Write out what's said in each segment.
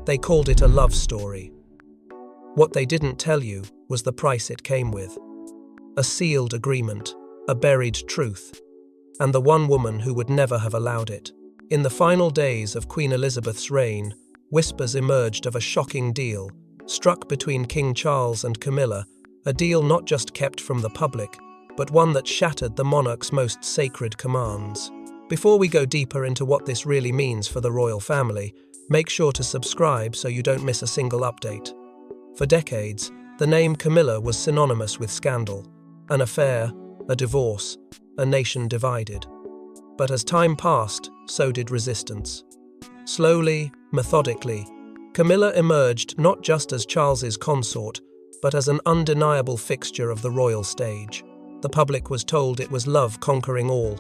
They called it a love story. What they didn't tell you was the price it came with. A sealed agreement, a buried truth, and the one woman who would never have allowed it. In the final days of Queen Elizabeth's reign, whispers emerged of a shocking deal, struck between King Charles and Camilla, a deal not just kept from the public, but one that shattered the monarch's most sacred commands. Before we go deeper into what this really means for the royal family, make sure to subscribe so you don't miss a single update. For decades, the name Camilla was synonymous with scandal, an affair, a divorce, a nation divided. But as time passed, so did resistance. Slowly, methodically, Camilla emerged not just as Charles's consort, but as an undeniable fixture of the royal stage. The public was told it was love conquering all.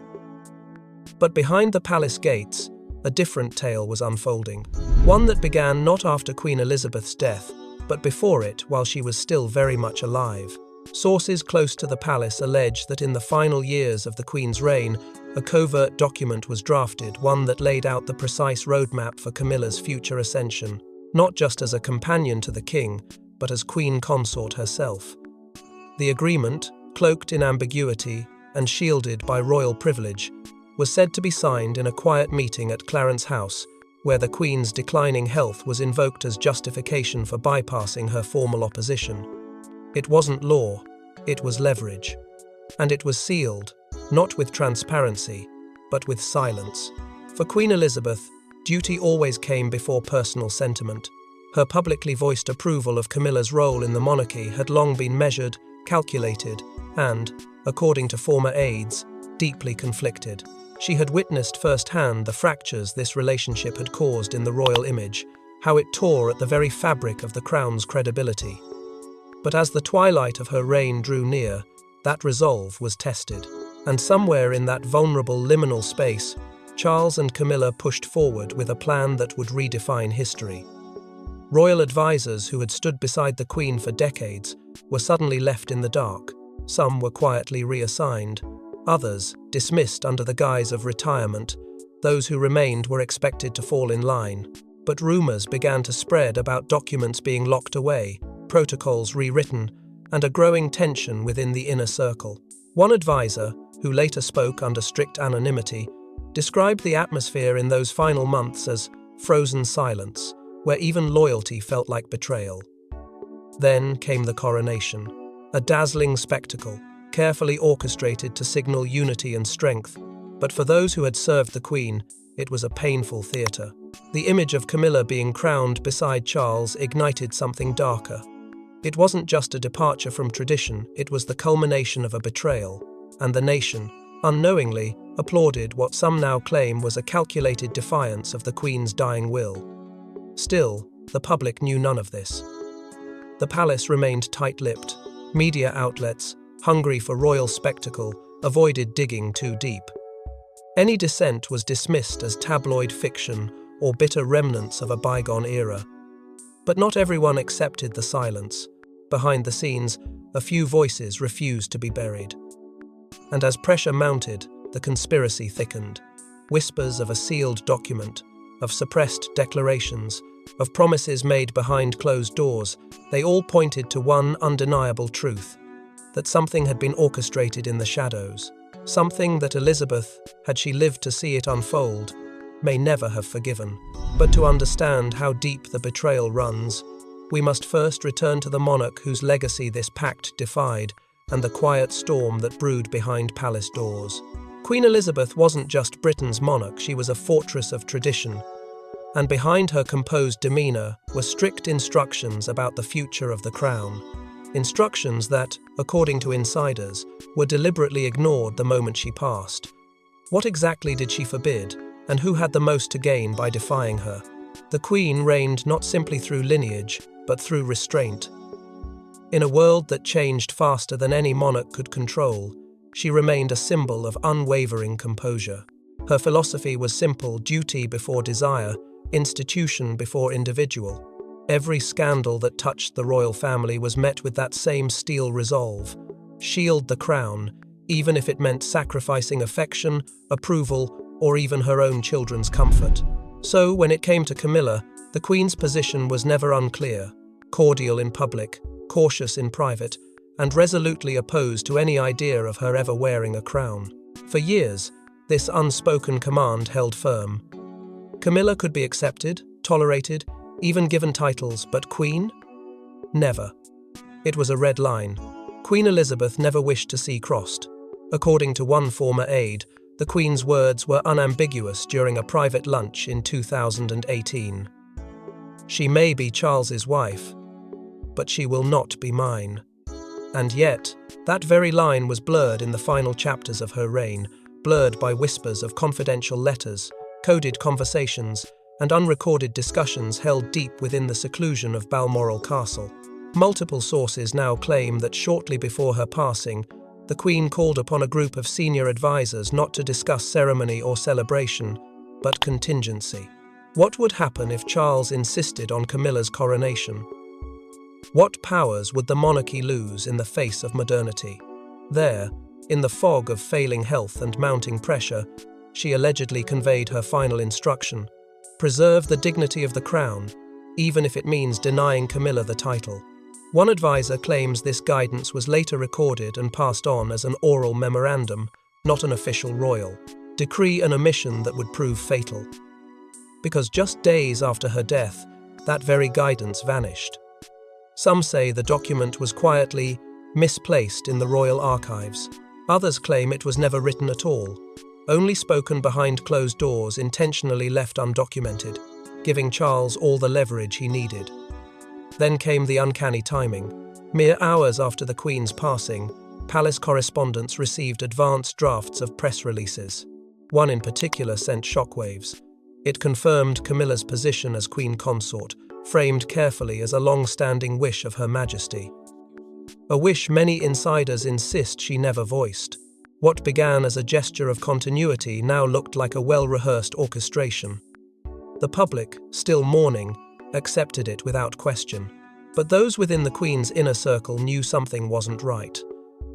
But behind the palace gates, a different tale was unfolding. One that began not after Queen Elizabeth's death, but before it, while she was still very much alive. Sources close to the palace allege that in the final years of the Queen's reign, a covert document was drafted, one that laid out the precise roadmap for Camilla's future ascension, not just as a companion to the king, but as Queen Consort herself. The agreement, cloaked in ambiguity and shielded by royal privilege, was said to be signed in a quiet meeting at Clarence House, where the Queen's declining health was invoked as justification for bypassing her formal opposition. It wasn't law, it was leverage. And it was sealed, not with transparency, but with silence. For Queen Elizabeth, duty always came before personal sentiment. Her publicly voiced approval of Camilla's role in the monarchy had long been measured, calculated, and, according to former aides, deeply conflicted. She had witnessed firsthand the fractures this relationship had caused in the royal image, how it tore at the very fabric of the crown's credibility. But as the twilight of her reign drew near, that resolve was tested. And somewhere in that vulnerable liminal space, Charles and Camilla pushed forward with a plan that would redefine history. Royal advisors who had stood beside the Queen for decades were suddenly left in the dark. Some were quietly reassigned, others dismissed under the guise of retirement. Those who remained were expected to fall in line. But rumors began to spread about documents being locked away, protocols rewritten, and a growing tension within the inner circle. One advisor, who later spoke under strict anonymity, described the atmosphere in those final months as frozen silence, where even loyalty felt like betrayal. Then came the coronation, a dazzling spectacle, carefully orchestrated to signal unity and strength, but for those who had served the Queen, it was a painful theatre. The image of Camilla being crowned beside Charles ignited something darker. It wasn't just a departure from tradition, it was the culmination of a betrayal, and the nation, unknowingly, applauded what some now claim was a calculated defiance of the Queen's dying will. Still, the public knew none of this. The palace remained tight-lipped. Media outlets, hungry for royal spectacle, avoided digging too deep. Any dissent was dismissed as tabloid fiction or bitter remnants of a bygone era. But not everyone accepted the silence. Behind the scenes, a few voices refused to be buried. And as pressure mounted, the conspiracy thickened. Whispers of a sealed document, of suppressed declarations, of promises made behind closed doors, they all pointed to one undeniable truth: that something had been orchestrated in the shadows, something that Elizabeth, had she lived to see it unfold, may never have forgiven. But to understand how deep the betrayal runs, we must first return to the monarch whose legacy this pact defied, and the quiet storm that brewed behind palace doors. Queen Elizabeth wasn't just Britain's monarch, she was a fortress of tradition. And behind her composed demeanour were strict instructions about the future of the crown. Instructions that, according to insiders, were deliberately ignored the moment she passed. What exactly did she forbid, and who had the most to gain by defying her? The Queen reigned not simply through lineage, but through restraint. In a world that changed faster than any monarch could control, she remained a symbol of unwavering composure. Her philosophy was simple: duty before desire, institution before individual. Every scandal that touched the royal family was met with that same steel resolve: shield the crown, even if it meant sacrificing affection, approval, or even her own children's comfort. So, when it came to Camilla, The Queen's position was never unclear: cordial in public, cautious in private, and resolutely opposed to any idea of her ever wearing a crown. For years, this unspoken command held firm. Camilla could be accepted, tolerated, even given titles, but Queen? Never. It was a red line. Queen Elizabeth never wished to see crossed. According to one former aide, the Queen's words were unambiguous during a private lunch in 2018. "She may be Charles's wife, but she will not be mine." And yet, that very line was blurred in the final chapters of her reign, blurred by whispers of confidential letters, coded conversations, and unrecorded discussions held deep within the seclusion of Balmoral Castle. Multiple sources now claim that shortly before her passing, the Queen called upon a group of senior advisors not to discuss ceremony or celebration, but contingency. What would happen if Charles insisted on Camilla's coronation? What powers would the monarchy lose in the face of modernity? There, in the fog of failing health and mounting pressure, she allegedly conveyed her final instruction: preserve the dignity of the crown, even if it means denying Camilla the title. One advisor claims this guidance was later recorded and passed on as an oral memorandum, not an official royal decree, an omission that would prove fatal. Because just days after her death, that very guidance vanished. Some say the document was quietly misplaced in the royal archives. Others claim it was never written at all, only spoken behind closed doors, intentionally left undocumented, giving Charles all the leverage he needed. Then came the uncanny timing. Mere hours after the Queen's passing, palace correspondents received advanced drafts of press releases. One in particular sent shockwaves. It confirmed Camilla's position as Queen Consort, framed carefully as a long-standing wish of Her Majesty. A wish many insiders insist she never voiced. What began as a gesture of continuity now looked like a well-rehearsed orchestration. The public, still mourning, accepted it without question. But those within the Queen's inner circle knew something wasn't right.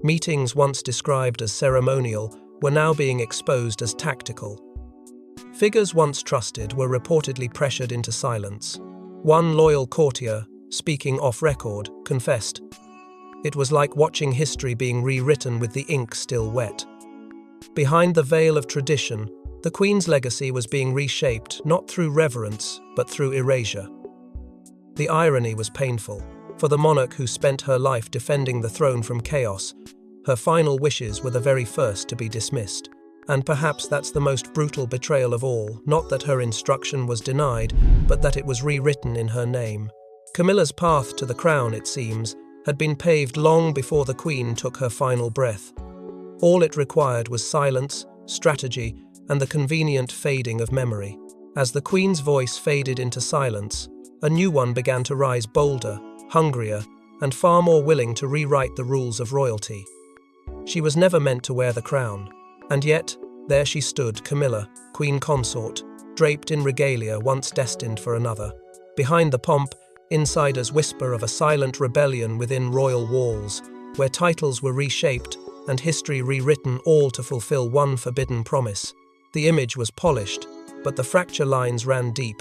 Meetings once described as ceremonial were now being exposed as tactical. Figures once trusted were reportedly pressured into silence. One loyal courtier, speaking off record, confessed, "It was like watching history being rewritten with the ink still wet." Behind the veil of tradition, the Queen's legacy was being reshaped not through reverence, but through erasure. The irony was painful. For the monarch who spent her life defending the throne from chaos, her final wishes were the very first to be dismissed. And perhaps that's the most brutal betrayal of all, not that her instruction was denied, but that it was rewritten in her name. Camilla's path to the crown, it seems, had been paved long before the Queen took her final breath. All it required was silence, strategy, and the convenient fading of memory. As the Queen's voice faded into silence, a new one began to rise, bolder, hungrier, and far more willing to rewrite the rules of royalty. She was never meant to wear the crown. And yet, there she stood, Camilla, Queen Consort, draped in regalia once destined for another. Behind the pomp, insiders whisper of a silent rebellion within royal walls, where titles were reshaped and history rewritten, all to fulfill one forbidden promise. The image was polished, but the fracture lines ran deep.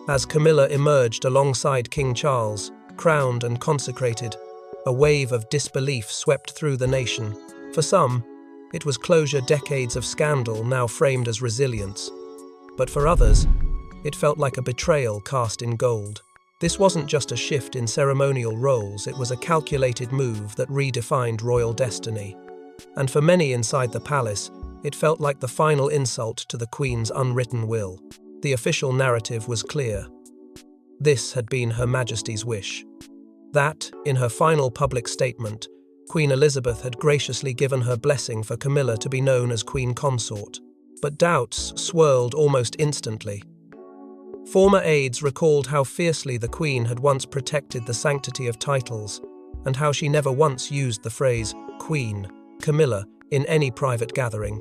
As Camilla emerged alongside King Charles, crowned and consecrated, a wave of disbelief swept through the nation. For some, it was closure, decades of scandal now framed as resilience. But for others, it felt like a betrayal cast in gold. This wasn't just a shift in ceremonial roles, it was a calculated move that redefined royal destiny. And for many inside the palace, it felt like the final insult to the Queen's unwritten will. The official narrative was clear. This had been Her Majesty's wish. That, in her final public statement, Queen Elizabeth had graciously given her blessing for Camilla to be known as Queen Consort. But doubts swirled almost instantly. Former aides recalled how fiercely the Queen had once protected the sanctity of titles, and how she never once used the phrase Queen, Camilla, in any private gathering.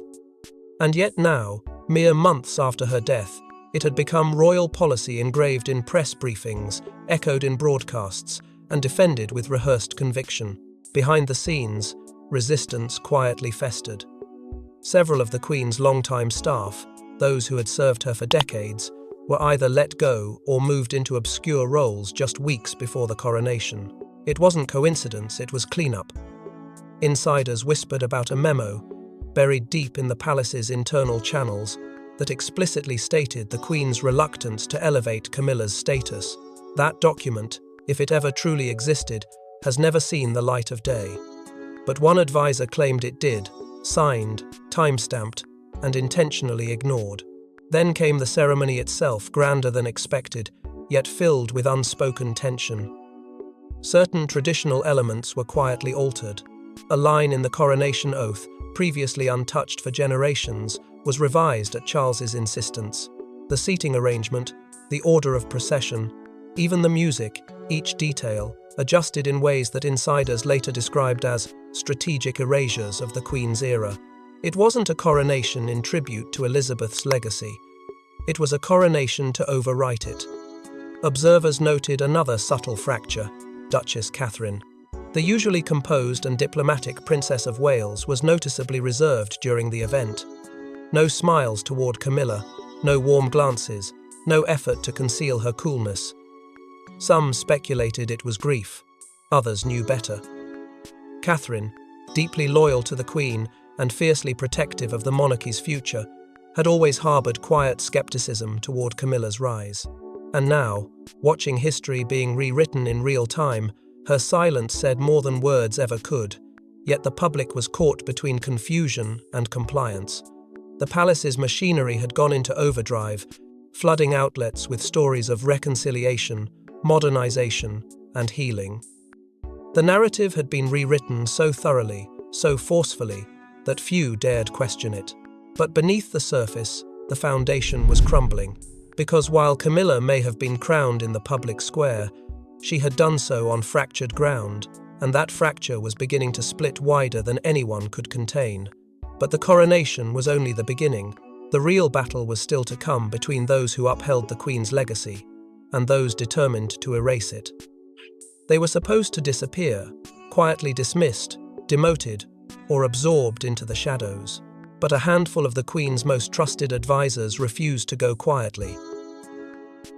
And yet now, mere months after her death, it had become royal policy, engraved in press briefings, echoed in broadcasts, and defended with rehearsed conviction. Behind the scenes, resistance quietly festered. Several of the Queen's longtime staff, those who had served her for decades, were either let go or moved into obscure roles just weeks before the coronation. It wasn't coincidence, it was cleanup. Insiders whispered about a memo, buried deep in the palace's internal channels, that explicitly stated the Queen's reluctance to elevate Camilla's status. That document, if it ever truly existed, has never seen the light of day. But one advisor claimed it did, signed, time-stamped, and intentionally ignored. Then came the ceremony itself, grander than expected, yet filled with unspoken tension. Certain traditional elements were quietly altered. A line in the coronation oath, previously untouched for generations, was revised at Charles's insistence. The seating arrangement, the order of procession, even the music, each detail, adjusted in ways that insiders later described as strategic erasures of the Queen's era. It wasn't a coronation in tribute to Elizabeth's legacy. It was a coronation to overwrite it. Observers noted another subtle fracture: Duchess Catherine. The usually composed and diplomatic Princess of Wales was noticeably reserved during the event. No smiles toward Camilla, no warm glances, no effort to conceal her coolness. Some speculated it was grief, others knew better. Catherine, deeply loyal to the Queen and fiercely protective of the monarchy's future, had always harbored quiet skepticism toward Camilla's rise. And now, watching history being rewritten in real time, her silence said more than words ever could, yet the public was caught between confusion and compliance. The palace's machinery had gone into overdrive, flooding outlets with stories of reconciliation, modernization, and healing. The narrative had been rewritten so thoroughly, so forcefully, that few dared question it. But beneath the surface, the foundation was crumbling, because while Camilla may have been crowned in the public square, she had done so on fractured ground, and that fracture was beginning to split wider than anyone could contain. But the coronation was only the beginning. The real battle was still to come between those who upheld the Queen's legacy and those determined to erase it. They were supposed to disappear, quietly dismissed, demoted, or absorbed into the shadows. But a handful of the Queen's most trusted advisors refused to go quietly.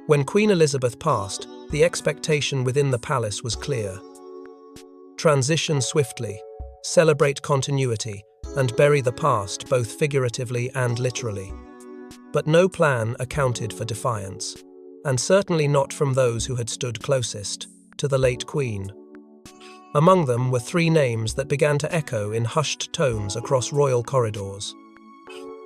When Queen Elizabeth passed, the expectation within the palace was clear. Transition swiftly, celebrate continuity, and bury the past both figuratively and literally. But no plan accounted for defiance, and certainly not from those who had stood closest to the late Queen. Among them were three names that began to echo in hushed tones across royal corridors.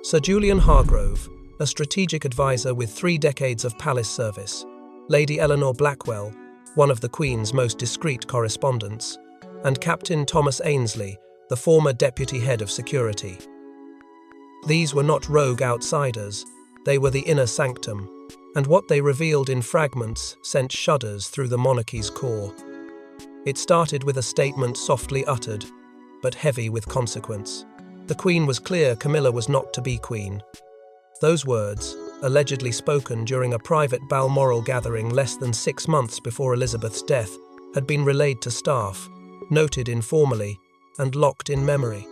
Sir Julian Hargrove, a strategic advisor with 3 decades of palace service, Lady Eleanor Blackwell, one of the Queen's most discreet correspondents, and Captain Thomas Ainsley, the former deputy head of security. These were not rogue outsiders, they were the inner sanctum, and what they revealed in fragments sent shudders through the monarchy's core. It started with a statement softly uttered, but heavy with consequence. The Queen was clear Camilla was not to be Queen. Those words, allegedly spoken during a private Balmoral gathering less than 6 months before Elizabeth's death, had been relayed to staff, noted informally, and locked in memory.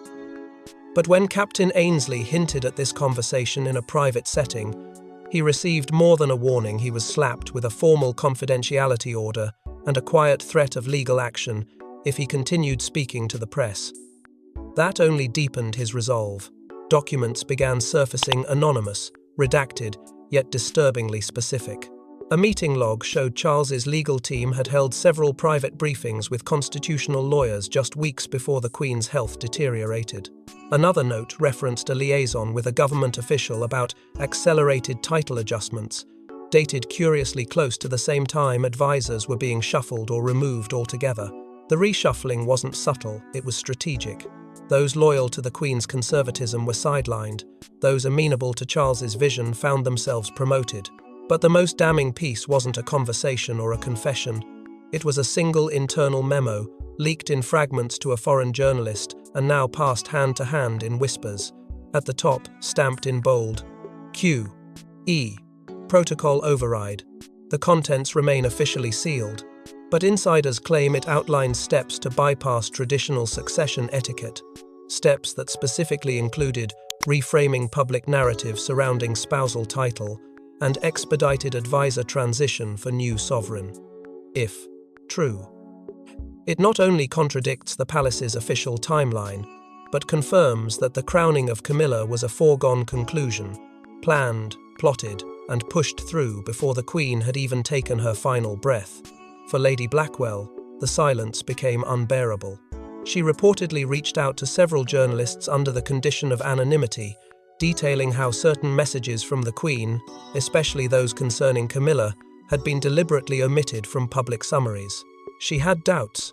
But when Captain Ainsley hinted at this conversation in a private setting, he received more than a warning. He was slapped with a formal confidentiality order and a quiet threat of legal action if he continued speaking to the press. That only deepened his resolve. Documents began surfacing anonymous, redacted, yet disturbingly specific. A meeting log showed Charles's legal team had held several private briefings with constitutional lawyers just weeks before the Queen's health deteriorated. Another note referenced a liaison with a government official about accelerated title adjustments, dated curiously close to the same time advisors were being shuffled or removed altogether. The reshuffling wasn't subtle, it was strategic. Those loyal to the Queen's conservatism were sidelined. Those amenable to Charles's vision found themselves promoted. But the most damning piece wasn't a conversation or a confession. It was a single internal memo, leaked in fragments to a foreign journalist and now passed hand to hand in whispers. At the top, stamped in bold, Q.E. Protocol override. The contents remain officially sealed, but insiders claim it outlines steps to bypass traditional succession etiquette, steps that specifically included reframing public narrative surrounding spousal title, and expedited advisor transition for new sovereign, if true. It not only contradicts the palace's official timeline, but confirms that the crowning of Camilla was a foregone conclusion, planned, plotted, and pushed through before the Queen had even taken her final breath. For Lady Blackwell, the silence became unbearable. She reportedly reached out to several journalists under the condition of anonymity, detailing how certain messages from the Queen, especially those concerning Camilla, had been deliberately omitted from public summaries. She had doubts,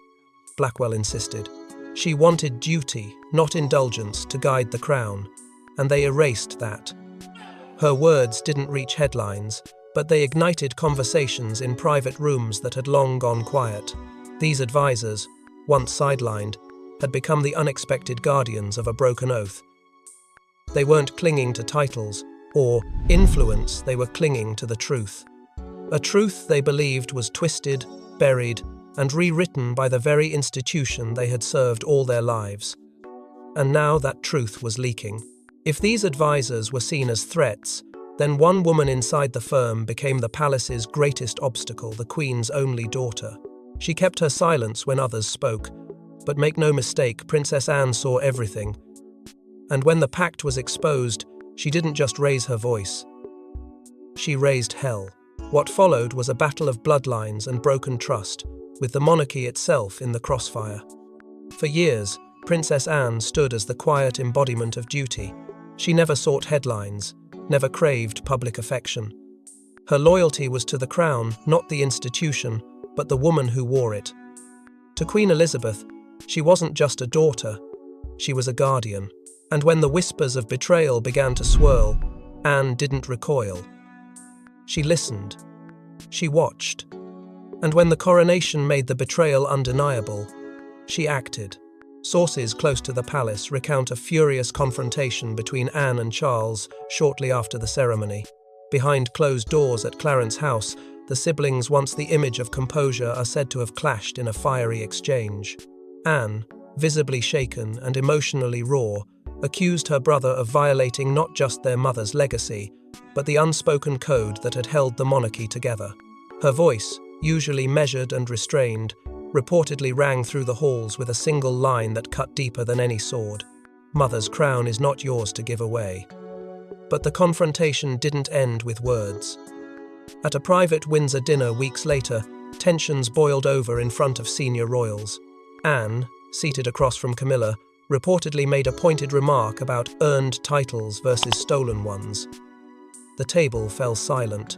Blackwell insisted. She wanted duty, not indulgence, to guide the crown, and they erased that. Her words didn't reach headlines, but they ignited conversations in private rooms that had long gone quiet. These advisors, once sidelined, had become the unexpected guardians of a broken oath. They weren't clinging to titles or influence, they were clinging to the truth. A truth they believed was twisted, buried, and rewritten by the very institution they had served all their lives. And now that truth was leaking. If these advisors were seen as threats, then one woman inside the firm became the palace's greatest obstacle, the Queen's only daughter. She kept her silence when others spoke, but make no mistake, Princess Anne saw everything. And when the pact was exposed, she didn't just raise her voice. She raised hell. What followed was a battle of bloodlines and broken trust, with the monarchy itself in the crossfire. For years, Princess Anne stood as the quiet embodiment of duty. She never sought headlines, never craved public affection. Her loyalty was to the crown, not the institution, but the woman who wore it. To Queen Elizabeth, she wasn't just a daughter, she was a guardian. And when the whispers of betrayal began to swirl, Anne didn't recoil. She listened. She watched. And when the coronation made the betrayal undeniable, she acted. Sources close to the palace recount a furious confrontation between Anne and Charles shortly after the ceremony. Behind closed doors at Clarence House, the siblings, once the image of composure, are said to have clashed in a fiery exchange. Anne, visibly shaken and emotionally raw, accused her brother of violating not just their mother's legacy, but the unspoken code that had held the monarchy together. Her voice, usually measured and restrained, reportedly rang through the halls with a single line that cut deeper than any sword. "Mother's crown is not yours to give away." But the confrontation didn't end with words. At a private Windsor dinner weeks later, tensions boiled over in front of senior royals. Anne, seated across from Camilla, reportedly made a pointed remark about earned titles versus stolen ones. The table fell silent.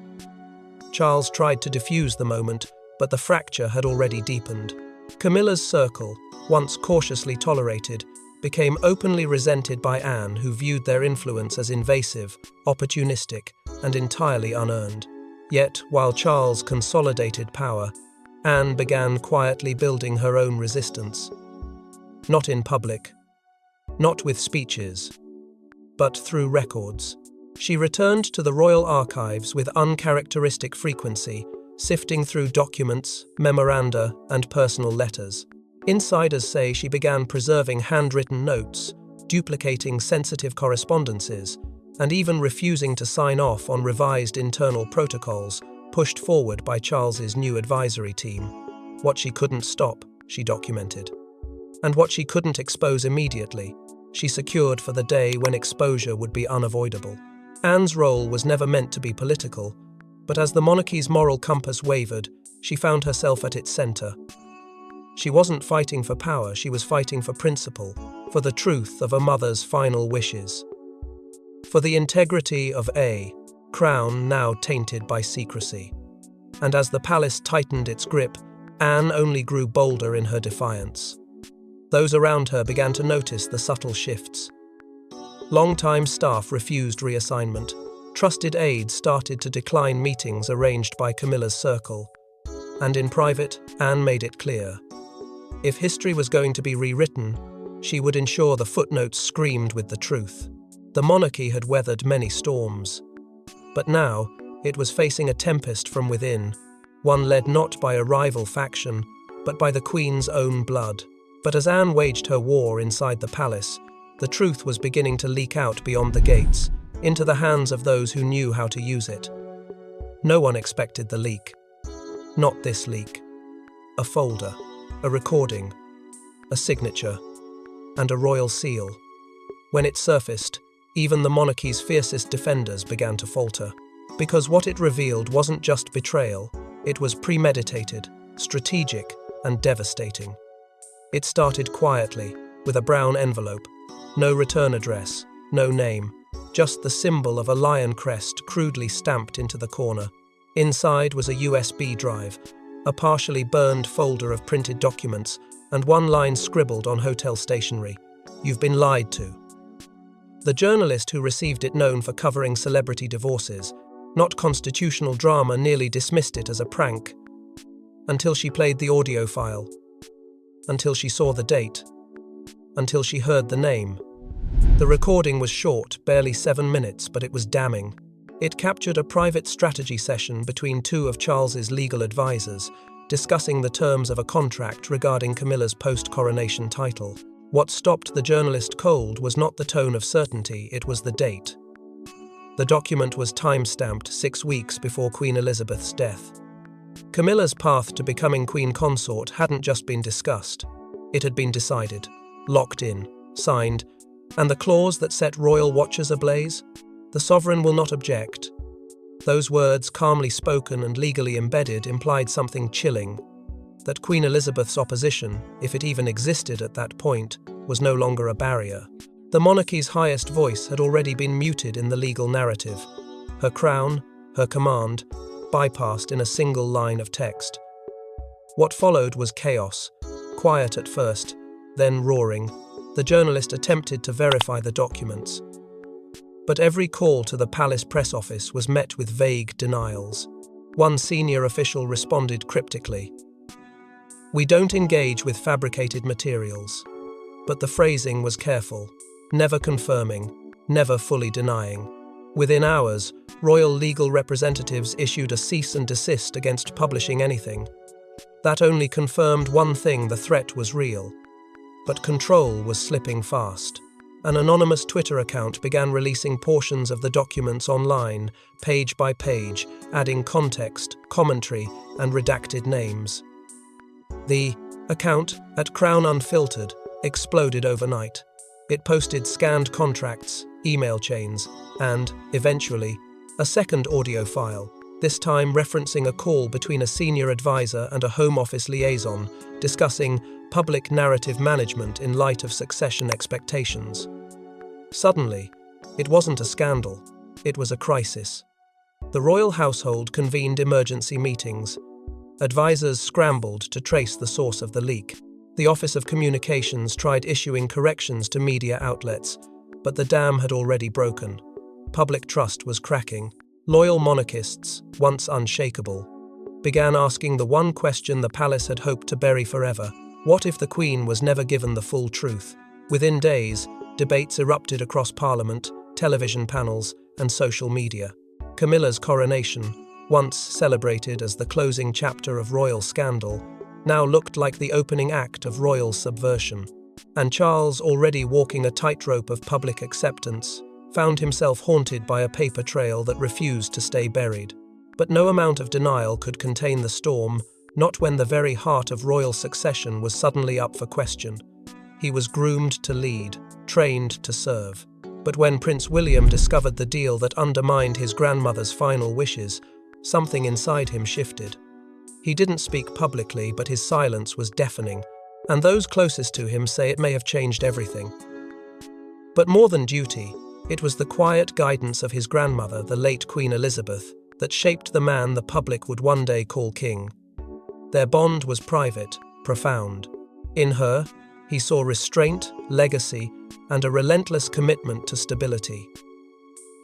Charles tried to diffuse the moment, but the fracture had already deepened. Camilla's circle, once cautiously tolerated, became openly resented by Anne, who viewed their influence as invasive, opportunistic, and entirely unearned. Yet, while Charles consolidated power, Anne began quietly building her own resistance. Not in public, not with speeches, but through records. She returned to the royal archives with uncharacteristic frequency, sifting through documents, memoranda, and personal letters. Insiders say she began preserving handwritten notes, duplicating sensitive correspondences, and even refusing to sign off on revised internal protocols pushed forward by Charles's new advisory team. What she couldn't stop, she documented. And what she couldn't expose immediately, she secured for the day when exposure would be unavoidable. Anne's role was never meant to be political, but as the monarchy's moral compass wavered, she found herself at its center. She wasn't fighting for power, she was fighting for principle, for the truth of a mother's final wishes. For the integrity of a crown now tainted by secrecy. And as the palace tightened its grip, Anne only grew bolder in her defiance. Those around her began to notice the subtle shifts. Long-time staff refused reassignment. Trusted aides started to decline meetings arranged by Camilla's circle. And in private, Anne made it clear. If history was going to be rewritten, she would ensure the footnotes screamed with the truth. The monarchy had weathered many storms. But now, it was facing a tempest from within, one led not by a rival faction, but by the Queen's own blood. But as Anne waged her war inside the palace, the truth was beginning to leak out beyond the gates, into the hands of those who knew how to use it. No one expected the leak. Not this leak. A folder, a recording, a signature, and a royal seal. When it surfaced, even the monarchy's fiercest defenders began to falter. Because what it revealed wasn't just betrayal, it was premeditated, strategic, and devastating. It started quietly, with a brown envelope. No return address, no name, just the symbol of a lion crest crudely stamped into the corner. Inside was a USB drive, a partially burned folder of printed documents, and one line scribbled on hotel stationery: "You've been lied to." The journalist who received it, known for covering celebrity divorces, not constitutional drama, nearly dismissed it as a prank. Until she played the audio file. Until she saw the date. Until she heard the name. The recording was short, barely 7 minutes, but it was damning. It captured a private strategy session between two of Charles's legal advisors, discussing the terms of a contract regarding Camilla's post-coronation title. What stopped the journalist cold was not the tone of certainty, it was the date. The document was time-stamped 6 weeks before Queen Elizabeth's death. Camilla's path to becoming Queen Consort hadn't just been discussed. It had been decided, locked in, signed, and the clause that set royal watchers ablaze? "The sovereign will not object." Those words, calmly spoken and legally embedded, implied something chilling: that Queen Elizabeth's opposition, if it even existed at that point, was no longer a barrier. The monarchy's highest voice had already been muted in the legal narrative. Her crown, her command, bypassed in a single line of text. What followed was chaos, quiet at first, then roaring. The journalist attempted to verify the documents. But every call to the palace press office was met with vague denials. One senior official responded cryptically: "We don't engage with fabricated materials." But the phrasing was careful, never confirming, never fully denying. Within hours, royal legal representatives issued a cease and desist against publishing anything. That only confirmed one thing: the threat was real. But control was slipping fast. An anonymous Twitter account began releasing portions of the documents online, page by page, adding context, commentary, and redacted names. The account, at Crown Unfiltered, exploded overnight. It posted scanned contracts, email chains, and, eventually, a second audio file, this time referencing a call between a senior advisor and a Home Office liaison, discussing public narrative management in light of succession expectations. Suddenly, it wasn't a scandal, it was a crisis. The royal household convened emergency meetings. Advisors scrambled to trace the source of the leak. The Office of Communications tried issuing corrections to media outlets, but the dam had already broken. Public trust was cracking. Loyal monarchists, once unshakable, began asking the one question the palace had hoped to bury forever: what if the Queen was never given the full truth? Within days, debates erupted across Parliament, television panels, and social media. Camilla's coronation, once celebrated as the closing chapter of royal scandal, now looked like the opening act of royal subversion. And Charles, already walking a tightrope of public acceptance, found himself haunted by a paper trail that refused to stay buried. But no amount of denial could contain the storm, not when the very heart of royal succession was suddenly up for question. He was groomed to lead, trained to serve. But when Prince William discovered the deal that undermined his grandmother's final wishes, something inside him shifted. He didn't speak publicly, but his silence was deafening, and those closest to him say it may have changed everything. But more than duty, it was the quiet guidance of his grandmother, the late Queen Elizabeth, that shaped the man the public would one day call king. Their bond was private, profound. In her, he saw restraint, legacy, and a relentless commitment to stability.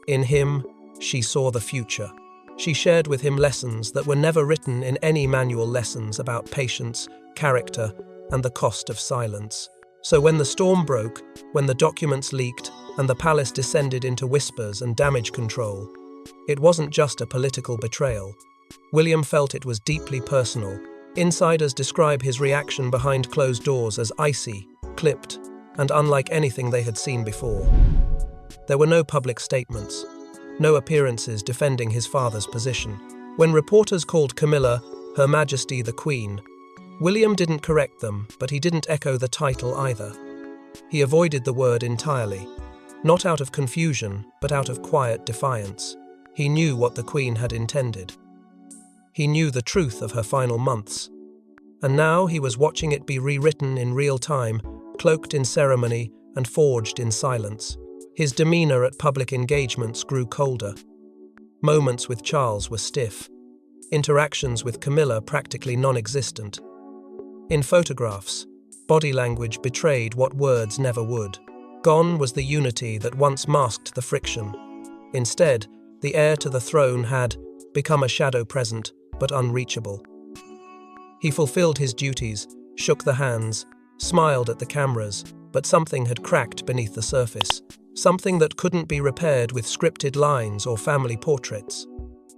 In him, she saw the future. She shared with him lessons that were never written in any manual lessons about patience, character, and the cost of silence. So when the storm broke, when the documents leaked, and the palace descended into whispers and damage control, it wasn't just a political betrayal. William felt it was deeply personal. Insiders describe his reaction behind closed doors as icy, clipped, and unlike anything they had seen before. There were no public statements, no appearances defending his father's position. When reporters called Camilla Her Majesty the Queen, William didn't correct them, but he didn't echo the title either. He avoided the word entirely, not out of confusion, but out of quiet defiance. He knew what the Queen had intended. He knew the truth of her final months. And now he was watching it be rewritten in real time, cloaked in ceremony and forged in silence. His demeanor at public engagements grew colder. Moments with Charles were stiff. Interactions with Camilla practically non-existent. In photographs, body language betrayed what words never would. Gone was the unity that once masked the friction. Instead, the heir to the throne had become a shadow present, but unreachable. He fulfilled his duties, shook the hands, smiled at the cameras, but something had cracked beneath the surface. Something that couldn't be repaired with scripted lines or family portraits.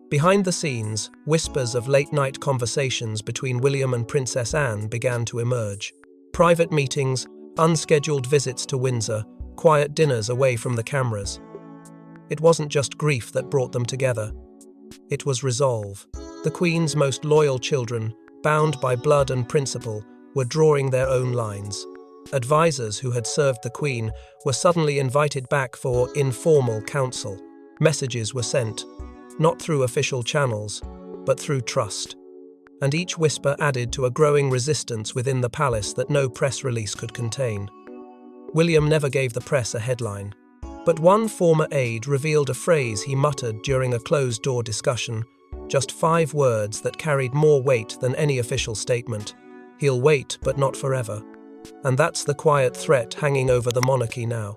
Behind the scenes, whispers of late-night conversations between William and Princess Anne began to emerge. Private meetings, unscheduled visits to Windsor, quiet dinners away from the cameras. It wasn't just grief that brought them together. It was resolve. The Queen's most loyal children, bound by blood and principle, were drawing their own lines. Advisors who had served the Queen were suddenly invited back for informal counsel. Messages were sent, not through official channels, but through trust. And each whisper added to a growing resistance within the palace that no press release could contain. William never gave the press a headline, but one former aide revealed a phrase he muttered during a closed-door discussion, just 5 words that carried more weight than any official statement. He'll wait, but not forever. And that's the quiet threat hanging over the monarchy now.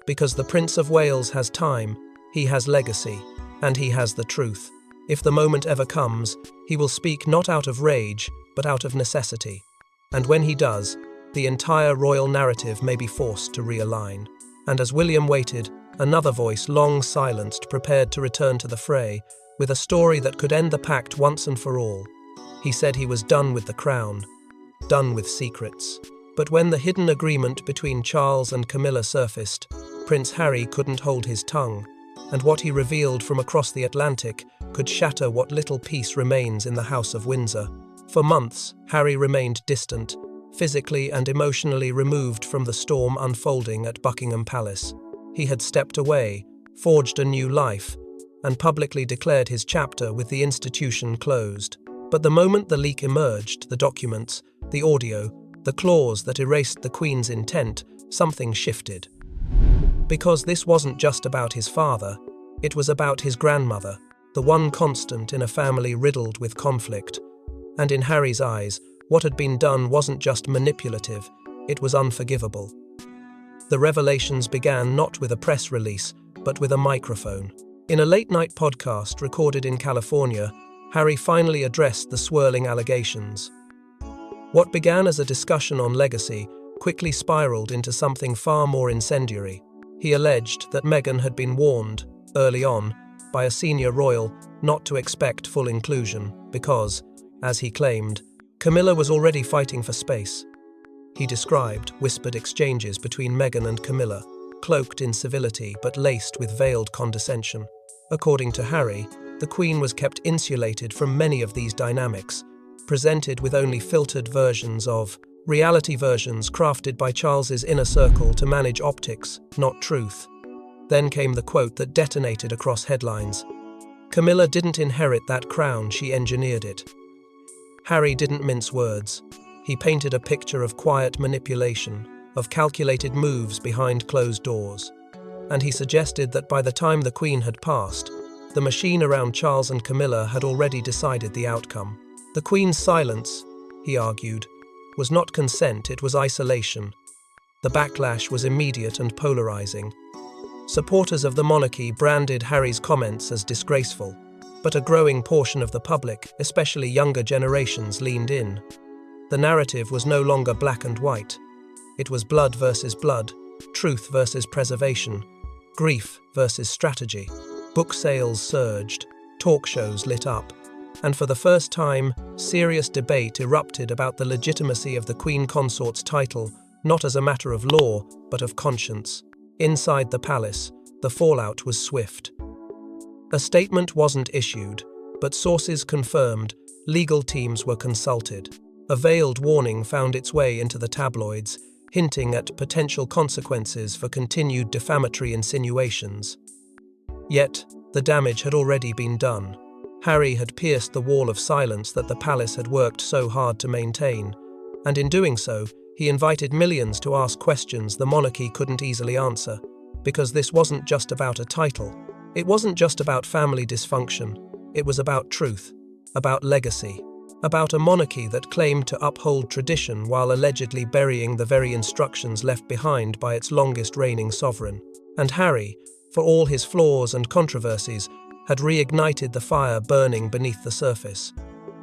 Because the Prince of Wales has time, he has legacy, and he has the truth. If the moment ever comes, he will speak not out of rage, but out of necessity. And when he does, the entire royal narrative may be forced to realign. And as William waited, another voice, long silenced, prepared to return to the fray, with a story that could end the pact once and for all. He said he was done with the crown, done with secrets. But when the hidden agreement between Charles and Camilla surfaced, Prince Harry couldn't hold his tongue, and what he revealed from across the Atlantic could shatter what little peace remains in the House of Windsor. For months, Harry remained distant, physically and emotionally removed from the storm unfolding at Buckingham Palace. He had stepped away, forged a new life, and publicly declared his chapter with the institution closed. But the moment the leak emerged, the documents, the audio, the clause that erased the Queen's intent, something shifted. Because this wasn't just about his father, it was about his grandmother, the one constant in a family riddled with conflict. And in Harry's eyes, what had been done wasn't just manipulative, it was unforgivable. The revelations began not with a press release, but with a microphone. In a late-night podcast recorded in California, Harry finally addressed the swirling allegations. What began as a discussion on legacy quickly spiraled into something far more incendiary. He alleged that Meghan had been warned, early on, by a senior royal not to expect full inclusion because, as he claimed, Camilla was already fighting for space. He described whispered exchanges between Meghan and Camilla, cloaked in civility but laced with veiled condescension. According to Harry, the Queen was kept insulated from many of these dynamics, presented with only filtered versions of reality versions crafted by Charles's inner circle to manage optics, not truth. Then came the quote that detonated across headlines. Camilla didn't inherit that crown, she engineered it. Harry didn't mince words. He painted a picture of quiet manipulation, of calculated moves behind closed doors. And he suggested that by the time the Queen had passed, the machine around Charles and Camilla had already decided the outcome. The Queen's silence, he argued, was not consent, it was isolation. The backlash was immediate and polarizing. Supporters of the monarchy branded Harry's comments as disgraceful, but a growing portion of the public, especially younger generations, leaned in. The narrative was no longer black and white. It was blood versus blood, truth versus preservation, grief versus strategy. Book sales surged, talk shows lit up, and for the first time, serious debate erupted about the legitimacy of the Queen Consort's title, not as a matter of law, but of conscience. Inside the palace, the fallout was swift. A statement wasn't issued, but sources confirmed legal teams were consulted. A veiled warning found its way into the tabloids, hinting at potential consequences for continued defamatory insinuations. Yet, the damage had already been done. Harry had pierced the wall of silence that the palace had worked so hard to maintain, and in doing so, he invited millions to ask questions the monarchy couldn't easily answer, because this wasn't just about a title. It wasn't just about family dysfunction. It was about truth, about legacy, about a monarchy that claimed to uphold tradition while allegedly burying the very instructions left behind by its longest reigning sovereign. And Harry, for all his flaws and controversies, had reignited the fire burning beneath the surface.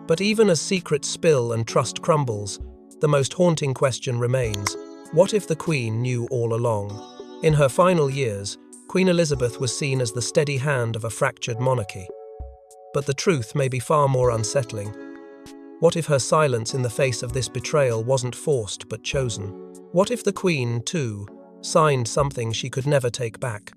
But even as secrets spill and trust crumbles, the most haunting question remains: what if the Queen knew all along? In her final years, Queen Elizabeth was seen as the steady hand of a fractured monarchy. But the truth may be far more unsettling. What if her silence in the face of this betrayal wasn't forced but chosen? What if the Queen, too, signed something she could never take back?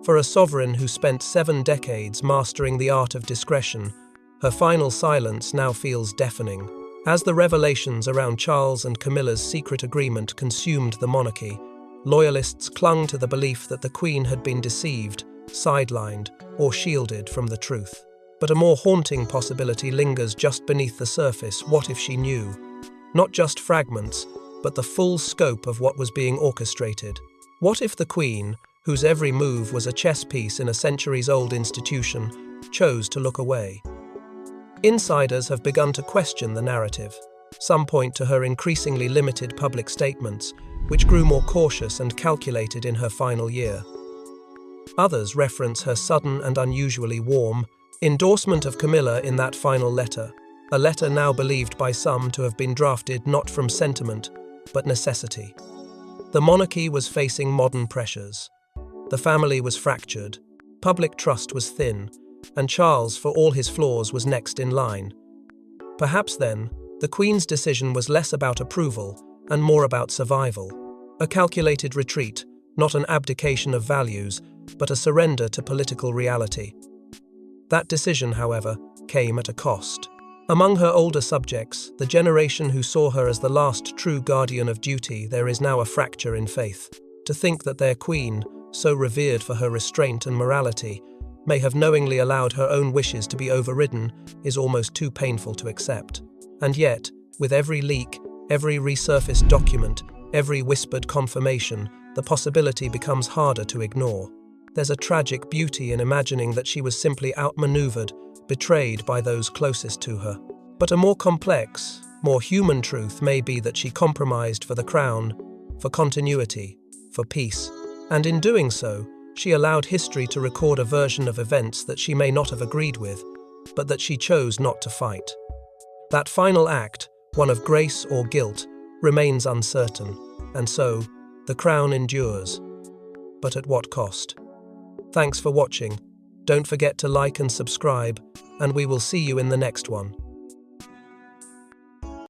For a sovereign who spent 7 decades mastering the art of discretion, her final silence now feels deafening. As the revelations around Charles and Camilla's secret agreement consumed the monarchy, loyalists clung to the belief that the Queen had been deceived, sidelined, or shielded from the truth. But a more haunting possibility lingers just beneath the surface. What if she knew? Not just fragments, but the full scope of what was being orchestrated. What if the Queen, whose every move was a chess piece in a centuries-old institution, chose to look away? Insiders have begun to question the narrative. Some point to her increasingly limited public statements, which grew more cautious and calculated in her final year. Others reference her sudden and unusually warm endorsement of Camilla in that final letter, a letter now believed by some to have been drafted not from sentiment, but necessity. The monarchy was facing modern pressures. The family was fractured, public trust was thin, and Charles, for all his flaws, was next in line. Perhaps then, the Queen's decision was less about approval and more about survival. A calculated retreat, not an abdication of values, but a surrender to political reality. That decision, however, came at a cost. Among her older subjects, the generation who saw her as the last true guardian of duty, there is now a fracture in faith. To think that their Queen, so revered for her restraint and morality, may have knowingly allowed her own wishes to be overridden is almost too painful to accept. And yet, with every leak, every resurfaced document, every whispered confirmation, the possibility becomes harder to ignore. There's a tragic beauty in imagining that she was simply outmaneuvered, betrayed by those closest to her. But a more complex, more human truth may be that she compromised for the crown, for continuity, for peace. And in doing so, she allowed history to record a version of events that she may not have agreed with, but that she chose not to fight. That final act, one of grace or guilt, remains uncertain, and so, the crown endures. But at what cost? Thanks for watching. Don't forget to like and subscribe, and we will see you in the next one.